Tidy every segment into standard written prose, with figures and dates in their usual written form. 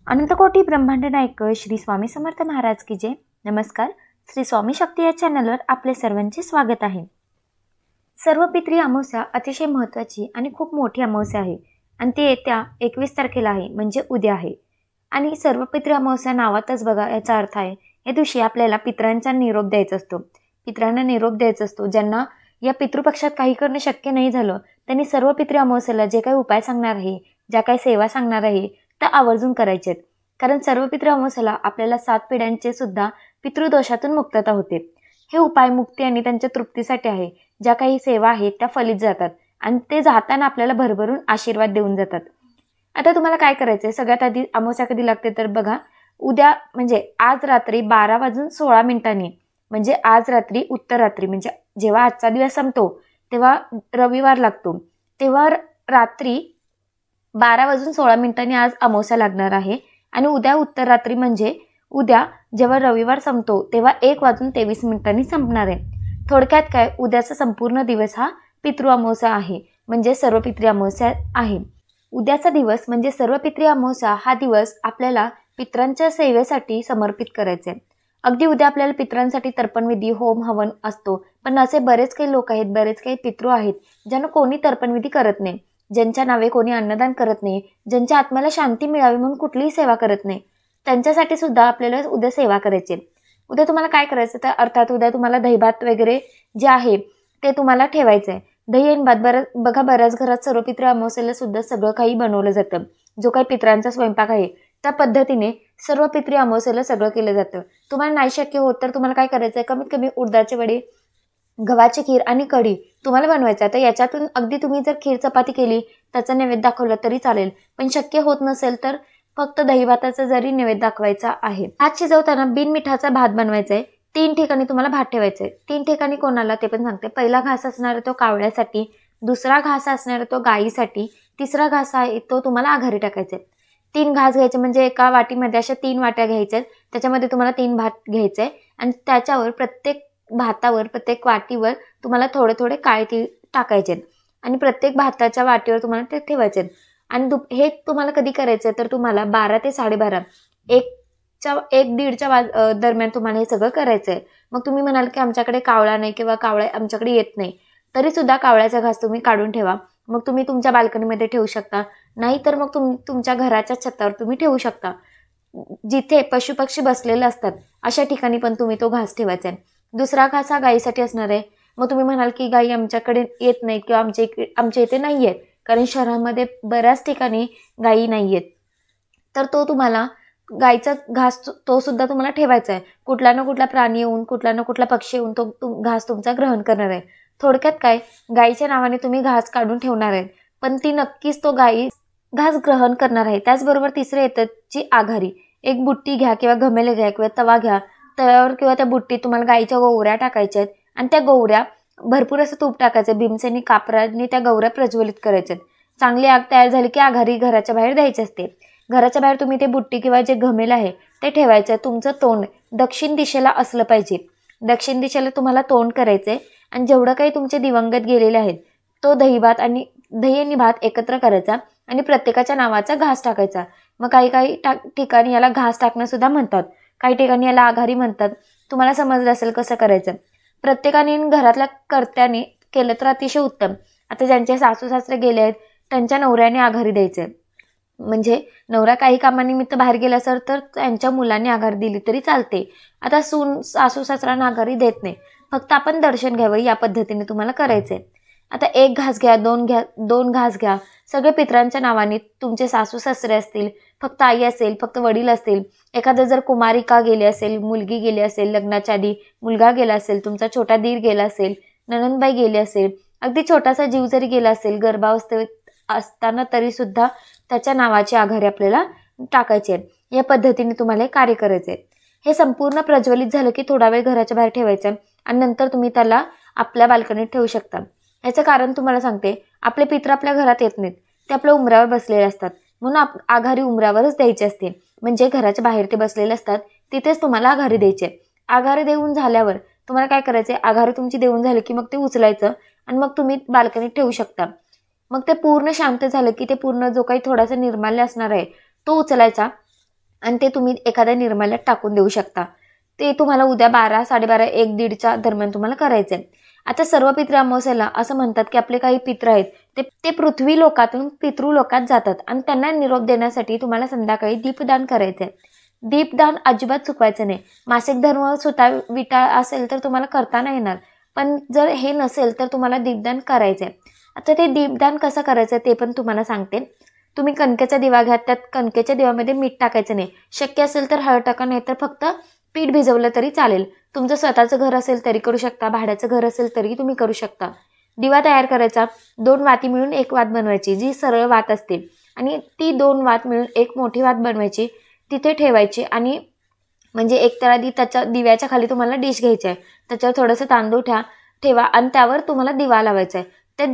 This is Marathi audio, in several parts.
अनंतकोटी ब्रह्मांड नायक श्री स्वामी समर्थ महाराज की जय। नमस्कार, श्री स्वामी शक्ती या चॅनलवर आपले सर्वांचे स्वागत आहे। सर्व पितृ अमावस्या अतिशय महत्त्वाची आणि खूप मोठी अमावस्या आहे आणि ती येत्या 21 तारखेला आहे, म्हणजे उद्या आहे। आणि सर्व पितृ अमावस्या नावातच बघा याचा अर्थ आहे या दिवशी आपल्याला पितरांचा निरोप द्यायचा असतो, पितरांना निरोप द्यायचा असतो। ज्यांना या पितृपक्षात काही करणं शक्य नाही झालं त्यांनी सर्व पितृ अमावस्याला जे काही उपाय सांगणार आहे, ज्या काही सेवा सांगणार आहे त्या आवर्जून करायचे, कारण सर्व पितृ अमावस्याला आपल्याला 7 पिढ्यांचे सुद्धा पितृदोषातून मुक्तता होते। हे उपाय मुक्ती आणि त्यांच्या तृप्तीसाठी आहे। ज्या काही सेवा आहेत त्या फलित जातात आणि ते जाताना आपल्याला भरभरून आशीर्वाद देऊन जातात। आता तुम्हाला काय करायचंय, सगळ्यात आधी अमावस्या कधी लागते तर बघा, उद्या म्हणजे आज रात्री 12:16 म्हणजे आज रात्री उत्तर रात्री, म्हणजे जेव्हा आजचा दिवस संपतो तेव्हा रविवार लागतो, तेव्हा रात्री 12:16 आज अमावस्या लागणार आहे। आणि उद्या उत्तर रात्री म्हणजे उद्या जेव्हा रविवार संपतो तेव्हा 1:23 संपणार आहे। थोडक्यात काय, उद्याचा संपूर्ण दिवस हा पितृ अमावस्या आहे, म्हणजे सर्व पितृ अमावस्या आहे। उद्याचा दिवस म्हणजे सर्व पितृ अमावस्या हा दिवस आपल्याला पितरांच्या सेवेसाठी समर्पित करायचे। अगदी उद्या आपल्याला पितरांसाठी तर्पणविधी, होम हवन असतो, पण असे बरेच काही लोक आहेत, बरेच काही पितृ आहेत ज्यांना कोणी तर्पणविधी करत नाही, ज्यांच्या नावे कोणी अन्नदान करत नाही, ज्यांच्या आत्म्याला शांती मिळावी म्हणून कुठलीही सेवा करत नाही, त्यांच्यासाठी सुद्धा आपल्याला उद्या सेवा करायची। उद्या तुम्हाला काय करायचं तर अर्थात उद्या तुम्हाला दहीभात वगैरे जे आहे ते तुम्हाला ठेवायचं आहे। दही आणि भात बघा बऱ्याच घरात सर्व पितृ अमावस्येला सुद्धा सगळं काही बनवलं जातं, जो काही पितरांचा स्वयंपाक आहे त्या पद्धतीने सर्व पितृ अमावस्येला सगळं केलं जातं। तुम्हाला नाही शक्य होत तर तुम्हाला काय करायचं आहे, कमीत कमी उडदाचे वडे, गव्हाची खीर आणि कढी तुम्हाला बनवायचं आहे। तर याच्यातून अगदी तुम्ही जर खीर चपाती केली त्याचा नैवेद्य दाखवला तरी चालेल, पण शक्य होत नसेल तर फक्त दही भाताचा जरी नैवेद्य दाखवायचा आहे। भात शिजवताना बिनमिठाचा भात बनवायचा आहे। 3 ठिकाणी तुम्हाला भात ठेवायचा आहे। 3 ठिकाणी कोणाला ते पण सांगते। पहिला घास असणार आहे तो कावळ्यासाठी, दुसरा घास असणार आहे तो गायीसाठी, तिसरा घास आहे तो तुम्हाला आघारी टाकायचा आहे। 3 घास घ्यायचे, म्हणजे एका वाटीमध्ये अशा 3 वाट्या घ्यायच्या, त्याच्यामध्ये तुम्हाला 3 भात घ्यायचे आणि त्याच्यावर प्रत्येक भातावर, प्रत्येक वाटीवर तुम्हाला थोडे थोडे काळे तीळ टाकायचे आणि प्रत्येक भाताच्या वाटीवर तुम्हाला ते ठेवायचे। आणि हे तुम्हाला कधी करायचं तर तुम्हाला 12 ते 12:30 1:30च्या दरम्यान तुम्हाला हे सगळं करायचं आहे। मग तुम्ही म्हणाल की आमच्याकडे कावळा नाही किंवा कावळा आमच्याकडे येत नाही, तरी सुद्धा कावळ्याचा घास तुम्ही काढून ठेवा। मग तुम्ही तुमच्या बाल्कनीमध्ये ठेवू शकता, नाहीतर मग तुमच्या घराच्या छतावर तुम्ही ठेवू शकता। जिथे पशुपक्षी बसलेले असतात अशा ठिकाणी पण तुम्ही तो घास ठेवायचा आहे। दुसरा घास हा गायीसाठी असणार आहे। मग तुम्ही म्हणाल की गायी आमच्याकडे येत नाहीत किंवा आमच्या इथे नाही आहेत, कारण शहरामध्ये बऱ्याच ठिकाणी गायी नाही आहेत, तर तो तुम्हाला गायीचा घास तो सुद्धा तुम्हाला ठेवायचा आहे। कुठला ना कुठला प्राणी येऊन, कुठला ना कुठला पक्षी येऊन तो घास तुमचा ग्रहण करणार आहे। थोडक्यात काय, गायीच्या नावाने तुम्ही घास काढून ठेवणार आहे, पण ती नक्कीच तो गायी घास ग्रहण करणार आहे। त्याचबरोबर तिसरं येतं जी आघारी। एक बुट्टी घ्या किंवा घमेले घ्या किंवा तवा घ्या, तव्यावर किंवा त्या बुट्टीत तुम्हाला गायीच्या गोवऱ्या टाकायच्या आहेत आणि त्या गोवऱ्या भरपूर असं तूप टाकायचं, भीमसेनी कापराने त्या गोवऱ्या प्रज्वलित करायच्या। चांगली आग तयार झाली की आघारी घराच्या बाहेर द्यायची असते। घराच्या बाहेर तुम्ही ते बुट्टी किंवा जे घमेल आहे ते ठेवायचं। तुमचं तोंड दक्षिण दिशेला असलं पाहिजे, दक्षिण दिशेला तुम्हाला तोंड करायचंय आणि जेवढं काही तुमचे दिवंगत गेलेले आहेत तो दही आणि भात एकत्र करायचा आणि प्रत्येकाच्या नावाचा घास टाकायचा। मग काही ठिकाणी याला घास टाकणं सुद्धा म्हणतात, काही ठिकाणी याला आघारी म्हणतात। तुम्हाला समजलं असेल कसं करायचं। प्रत्येकाने घरातल्या कर्त्याने केलं तर अतिशय उत्तम। आता ज्यांचे सासू सासरे गेले आहेत त्यांच्या नवऱ्याने आघारी द्यायचे, म्हणजे नवरा काही कामानिमित्त बाहेर गेला असेल तर त्यांच्या मुलांनी आघारी दिली तरी चालते। आता सासू सासऱ्यांना आघारी देत नाही, फक्त आपण दर्शन घ्यावं या पद्धतीने तुम्हाला करायचंय। आता 1 घास घ्या, 2 घास घ्या, सगळे पितरांच्या नावाने। तुमचे सासू सासरे असतील, फक्त आई असेल, फक्त वडील असतील, एखादं जर कुमारिका गेली असेल, मुलगी गेली असेल, लग्नाच्या आधी मुलगा गेला असेल, तुमचा छोटा दीर गेला असेल, नणंदबाई गेली असेल, अगदी छोटासा जीव जरी गेला असेल गर्भावस्थेत असताना तरी सुद्धा त्याच्या नावाची आघारी आपल्याला टाकायची आहे। या पद्धतीने तुम्हाला हे कार्य करायचे आहे। हे संपूर्ण प्रज्वलित झालं की थोडा वेळ घराच्या बाहेर ठेवायचं आणि नंतर तुम्ही त्याला आपल्या बाल्कनीत ठेवू शकता। याचं कारण तुम्हाला सांगते, आपले पितर आपल्या घरात येत नाहीत, ते आपल्या उमऱ्यावर बसलेले असतात, म्हणून आघारी उमऱ्यावरच द्यायची असते। म्हणजे घराच्या बाहेर ते बसलेले असतात तिथेच तुम्हाला आघारी द्यायचे। आघारी देऊन झाल्यावर तुम्हाला काय करायचे, आघारी तुमची देऊन झाली की मग ते उचलायचं आणि मग तुम्ही बाल्कनीत ठेवू शकता। मग ते पूर्ण शांत झालं की ते पूर्ण जो काही थोडासा निर्माल्य असणार आहे तो उचलायचा आणि ते तुम्ही एखाद्या निर्माल्यात टाकून देऊ शकता. ते तुम्हाला उद्या 12, 12:30, 1, 1:30च्या दरम्यान तुम्हाला करायचं आहे. आता सर्व पितृ अमावस्येला असं म्हणतात की आपले काही पितृ आहेत ते पृथ्वी लोकातून पितृलोकात जातात आणि त्यांना निरोप देण्यासाठी तुम्हाला संध्याकाळी दीपदान करायचं आहे. दीपदान अजिबात चुकवायचं नाही. मासिक धर्म सुता विटाळ असेल तर तुम्हाला करता नाही येणार, पण जर हे नसेल तर तुम्हाला दीपदान करायचं आहे. आता ते दीपदान कसं करायचं ते पण तुम्हाला सांगते. तुम्ही कणकेचा दिवा घ्या, त्यात कणकेच्या दिव्यामध्ये मीठ टाकायचं नाही. शक्य असेल तर हळद टाका, नाही तर फक्त पीठ भिजवलं तरी चालेल. तुमचं स्वतःचं घर असेल तरी करू शकता, भाड्याचं घर असेल तरी तुम्ही करू शकता. दिवा तयार करायचा, 2 वाती मिळून 1 वात बनवायची, जी सरळ वात असते, आणि ती 2 वात मिळून 1 मोठी वात बनवायची, तिथे ठेवायची. आणि म्हणजे एक तर आधी त्याच्या दिव्याच्या खाली तुम्हाला डिश घ्यायची आहे, त्याच्यावर थोडंसं तांदूळ ठेवा आणि त्यावर तुम्हाला दिवा लावायचा आहे. त्या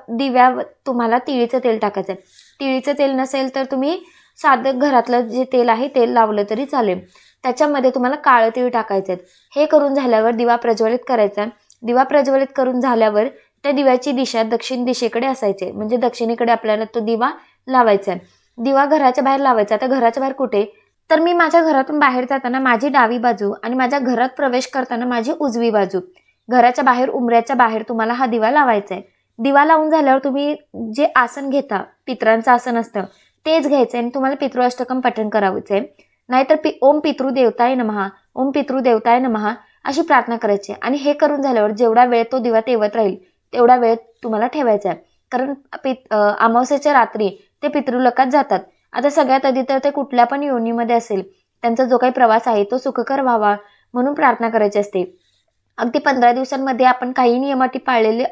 दिव्यावर तुम्हाला तिळीचं तेल टाकायचं आहे. तिळीचं तेल नसेल तर तुम्ही साधं घरातलं जे तेल आहे तेल लावलं तरी चालेल. त्याच्यामध्ये तुम्हाला काळं तीळ टाकायचं आहे. हे करून झाल्यावर दिवा प्रज्वलित करायचा. दिवा प्रज्वलित करून झाल्यावर त्या दिव्याची दिशा दक्षिण दिशेकडे असायचे, म्हणजे दक्षिणेकडे आपल्याला तो दिवा लावायचा आहे. दिवा घराच्या बाहेर लावायचा. आता घराच्या बाहेर कुठे, तर मी माझ्या घरातून बाहेर जाताना माझी डावी बाजू आणि माझ्या घरात प्रवेश करताना माझी उजवी बाजू, घराच्या बाहेर उंबऱ्याच्या बाहेर तुम्हाला हा दिवा लावायचा आहे. दिवा लावून झाल्यावर तुम्ही जे आसन घेता, पितरांचं आसन असतं तेच घ्यायचं आणि तुम्हाला पितृअष्टकम पठण करायचं आहे. नाहीतर ओम पितृदेवताय नमः, ओम पितृदेवताय नमः अशी प्रार्थना करायची. आणि हे करून झाल्यावर जेवढा वेळ तो दिवा तेवत राहील तेवढा वेळ तुम्हाला ठेवायचा आहे. कारण अमावस्येच्या रात्री ते पितृलोकात जातात. आता सगळ्यात आधी तर ते कुठल्या पण योनीमध्ये असेल, त्यांचा जो काही प्रवास आहे तो सुखकर व्हावा म्हणून प्रार्थना करायची असते. अगदी 15 दिवसांमध्ये आपण काही नियम अटी पाळलेले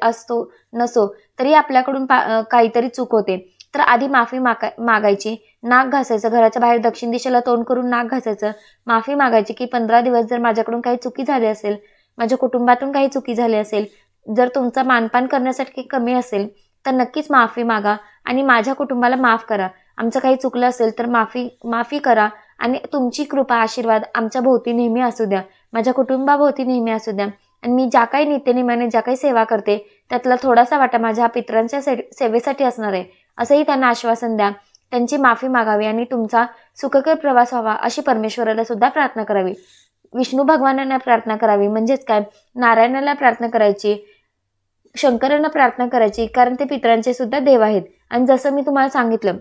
नसो तरी आपल्याकडून काहीतरी चूक होते, तर आधी माफी मागायची, नाक घासायचं, घराच्या बाहेर दक्षिण दिशेला तोंड करून नाक घासायचं, माफी मागायची की 15 दिवस जर माझ्याकडून काही चुकी झाली असेल, माझ्या कुटुंबातून काही चुकी झाली असेल, जर तुमचा मानपान करण्यासाठी कमी असेल तर नक्कीच माफी मागा आणि माझ्या कुटुंबाला माफ करा. आमचं काही चुकलं असेल तर माफी करा आणि तुमची कृपा आशीर्वाद आमच्या भोवती नेहमी असू द्या, माझ्या कुटुंबाभोवती नेहमी असू द्या. आणि मी ज्या काही नित्यनेमाने ज्या काही सेवा करते त्यातला थोडासा वाटा माझ्या पितरांच्या सेवेसाठी असणार आहे, असंही त्यांना आश्वासन द्या. त्यांची माफी मागावी आणि तुमचा सुखकर प्रवास व्हावा अशी परमेश्वराला सुद्धा प्रार्थना करावी. विष्णू भगवानांना प्रार्थना करावी, म्हणजेच काय, नारायणाला प्रार्थना करायची, शंकरांना प्रार्थना करायची, कारण ते पितरांचे सुद्धा देव आहेत. आणि जसं मी तुम्हाला सांगितलं,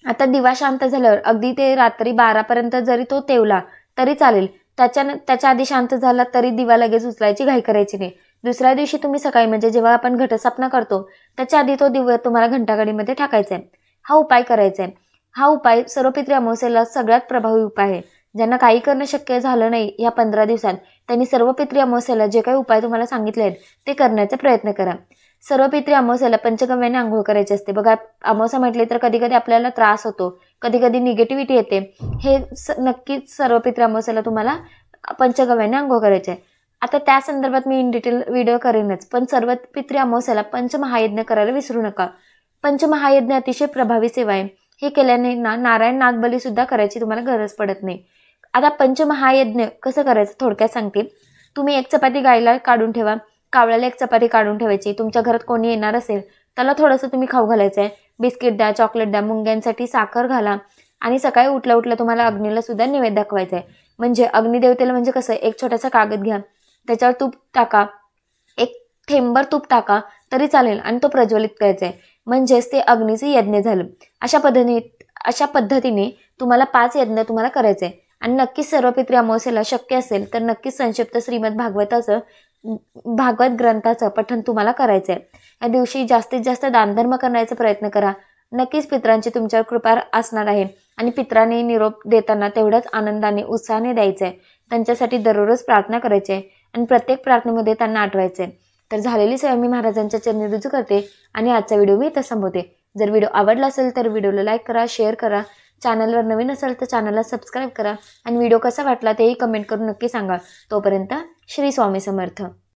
आता दिवा शांत झाल्यावर अगदी ते रात्री 12पर्यंत जरी तो तेवला तरी चालेल. त्याच्या आधी शांत झाला तरी दिवा लगेच उचलायची घाई करायची नाही. दुसऱ्या दिवशी तुम्ही सकाळी, म्हणजे जेव्हा आपण घटस्थापना करतो त्याच्या आधी तो दिवा तुम्हाला घंटागाडीमध्ये टाकायचा आहे. हा उपाय करायचा आहे. हा उपाय सर्व पितृ अमावस्येला सगळ्यात प्रभावी उपाय आहे. ज्यांना काही करणं शक्य झालं नाही या 15 दिवसात, त्यांनी सर्व पितृ अमावस्येला जे काही उपाय तुम्हाला सांगितले आहेत ते करण्याचा प्रयत्न करा. सर्व पितृ अमावस्येला पंचगव्याने आंघोळ करायची असते. बघा, अमावस्या म्हटले तर कधी कधी आपल्याला त्रास होतो, कधी कधी निगेटिव्हिटी येते. हे नक्कीच सर्व पितृ अमावस्येला तुम्हाला पंचगव्याने आंघोळ करायचे आहे. आता त्या संदर्भात मी इन डिटेल व्हिडिओ करेनच, पण सर्व पितृ अमावस्येला पंचमहायज्ञ करायला विसरू नका. पंचमहायज्ञ अतिशय प्रभावी सेवा आहे. हे केल्याने नारायण नागबली सुद्धा करायची तुम्हाला गरज पडत नाही. आता पंचमहायज्ञ कसं करायचं थोडक्यात सांगते. तुम्ही 1 चपाती गायला काढून ठेवा, कावळ्याला 1 चपाती काढून ठेवायची. तुमच्या घरात कोणी येणार असेल त्याला थोडंसं तुम्ही खाऊ घालायचं आहे. बिस्किट द्या, चॉकलेट द्या, मुंग्यांसाठी साखर घाला आणि सकाळी उठल्या तुम्हाला अग्नीला सुद्धा नैवेद्य दाखवायचा आहे. म्हणजे अग्निदेवतेला म्हणजे कसं, एक छोटासा कागद घ्या, त्याच्यावर तूप टाका, 1 थेंबर तूप टाका तरी चालेल आणि तो प्रज्वलित करायचा आहे. म्हणजेच ते अग्नीचे यज्ञ झालं. अशा पद्धतीने तुम्हाला 5 यज्ञ तुम्हाला करायचे आहे. आणि नक्कीच सर्व पितृ अमावस्येला शक्य असेल तर नक्कीच संक्षिप्त श्रीमद भागवत ग्रंथाचं पठण तुम्हाला करायचं आहे. या दिवशी जास्तीत जास्त दानधर्म करण्याचा प्रयत्न करा. नक्कीच पितरांची तुमच्यावर कृपा असणार आहे आणि पितरांनी निरोप देताना तेवढ्याच आनंदाने उत्साहाने द्यायचे आहे. त्यांच्यासाठी दररोज प्रार्थना करायची आहे आणि प्रत्येक प्रार्थनेमध्ये त्यांना आठवायचे आहे. तर झालेली सेवा मी महाराजांच्या चरणी रुजू करते आणि आजचा व्हिडिओ मी इथं संपवते. जर व्हिडिओ आवडला असेल तर व्हिडिओला लाईक करा, शेअर करा, चॅनलवर नवीन असेल तर चॅनलला सबस्क्राईब करा आणि व्हिडिओ कसा वाटला तेही कमेंट करून नक्की सांगा. तोपर्यंत श्री स्वामी समर्थ.